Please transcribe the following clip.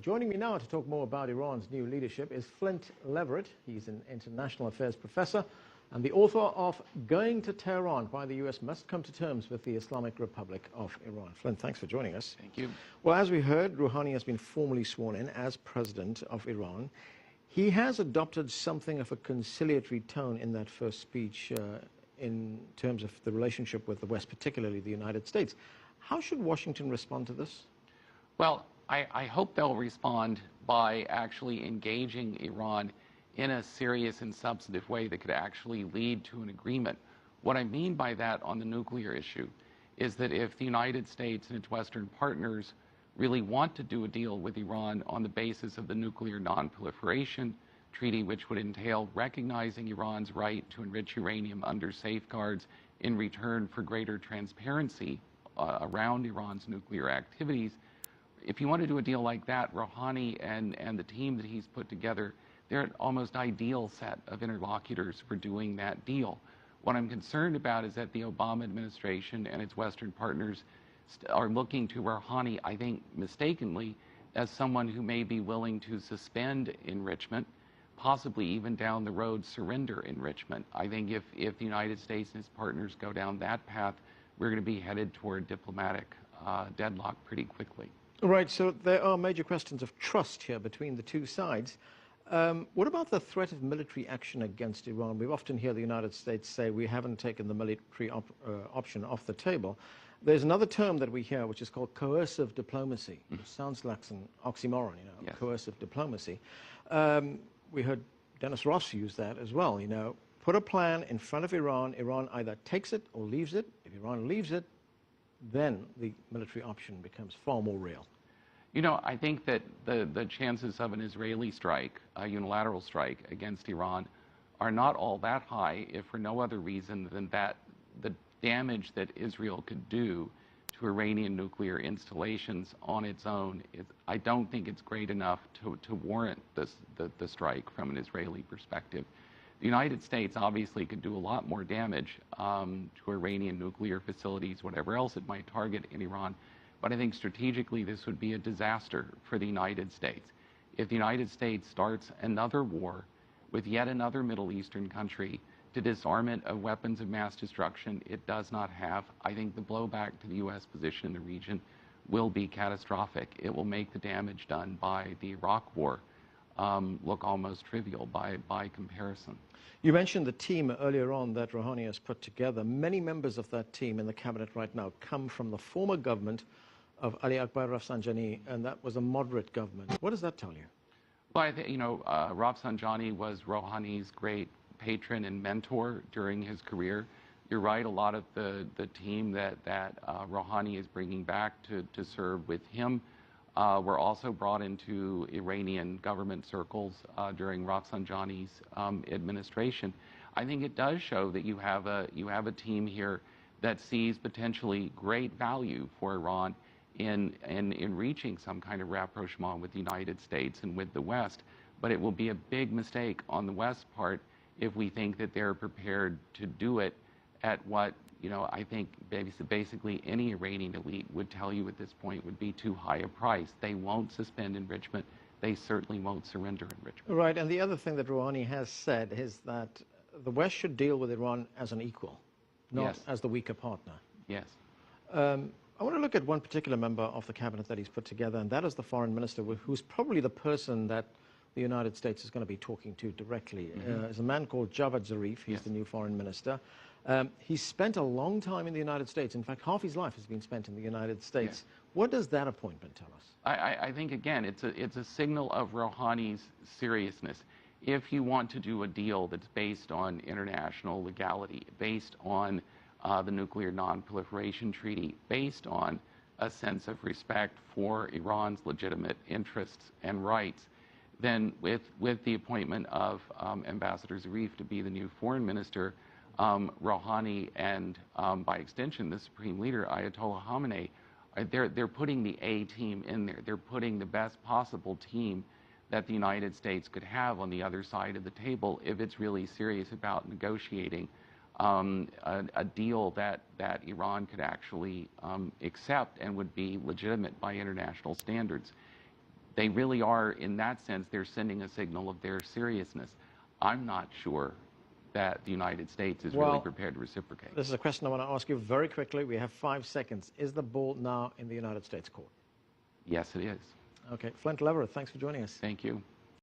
Joining me now to talk more about Iran's new leadership is Flint Leverett. He's an international affairs professor and the author of Going to Tehran, Why the U.S. Must Come to Terms with the Islamic Republic of Iran. Flint, thanks for joining us. Thank you. Well, as we heard, Rouhani has been formally sworn in as president of Iran. He has adopted something of a conciliatory tone in that first speech in terms of the relationship with the West, particularly the United States. How should Washington respond to this? Well, I hope they'll respond by actually engaging Iran in a serious and substantive way that could actually lead to an agreement. What I mean by that on the nuclear issue is that if the United States and its Western partners really want to do a deal with Iran on the basis of the Nuclear Non-Proliferation Treaty, which would entail recognizing Iran's right to enrich uranium under safeguards in return for greater transparency around Iran's nuclear activities, if you want to do a deal like that, Rouhani and the team that he's put together, they're an almost ideal set of interlocutors for doing that deal. What I'm concerned about is that the Obama administration and its Western partners are looking to Rouhani, I think mistakenly, as someone who may be willing to suspend enrichment, possibly even down the road surrender enrichment. I think if the United States and its partners go down that path, we're going to be headed toward diplomatic deadlock pretty quickly. Right, so there are major questions of trust here between the two sides. What about the threat of military action against Iran? We often hear the United States say we haven't taken the military option off the table. There's another term that we hear which is called coercive diplomacy. It sounds like an oxymoron, Yes. Coercive diplomacy. We heard Dennis Ross use that as well, put a plan in front of Iran. Iran either takes it or leaves it. If Iran leaves it, then the military option becomes far more real. I think that the chances of an Israeli strike, a unilateral strike against Iran, are not all that high, if for no other reason than that the damage that Israel could do to Iranian nuclear installations on its own, I don't think it's great enough to warrant the strike from an Israeli perspective. The United States obviously could do a lot more damage to Iranian nuclear facilities, whatever else it might target in Iran. But I think strategically this would be a disaster for the United States. If the United States starts another war with yet another Middle Eastern country to disarmament of weapons of mass destruction it does not have, I think the blowback to the U.S. position in the region will be catastrophic. It will make the damage done by the Iraq War look almost trivial by comparison. You mentioned the team earlier on that Rouhani has put together. Many members of that team in the cabinet right now come from the former government of Ali Akbar Rafsanjani, and that was a moderate government. What does that tell you? Well, I think, Rafsanjani was Rouhani's great patron and mentor during his career. You're right, a lot of the team that Rouhani is bringing back to serve with him were also brought into Iranian government circles during Rafsanjani's administration. I think it does show that you have a team here that sees potentially great value for Iran in reaching some kind of rapprochement with the United States and with the West. But it will be a big mistake on the West part if we think that they're prepared to do it at what I think basically any Iranian elite would tell you at this point would be too high a price. They won't suspend enrichment. They certainly won't surrender enrichment. Right, and the other thing that Rouhani has said is that the West should deal with Iran as an equal, not as the weaker partner. Yes. I want to look at one particular member of the cabinet that he's put together, and that is the foreign minister, who's probably the person that the United States is going to be talking to directly. Is a man called Javad Zarif. He's the new foreign minister. He's spent a long time in the United States. In fact, half his life has been spent in the United States. What does that appointment tell us? I think, again, it's a signal of Rouhani's seriousness. If you want to do a deal that's based on international legality, based on the Nuclear Non-Proliferation Treaty, based on a sense of respect for Iran's legitimate interests and rights, then with the appointment of Ambassador Zarif to be the new foreign minister, Rouhani and, by extension, the Supreme Leader, Ayatollah Khamenei, they're putting the A team in there. They're putting the best possible team that the United States could have on the other side of the table if it's really serious about negotiating a deal that Iran could actually accept and would be legitimate by international standards. they really are, in that sense, they're sending a signal of their seriousness. I'm not sure that the United States is really prepared to reciprocate. This is a question I want to ask you very quickly. We have 5 seconds. Is the ball now in the United States court? Yes, it is. Okay. Flint Leverett, thanks for joining us. Thank you.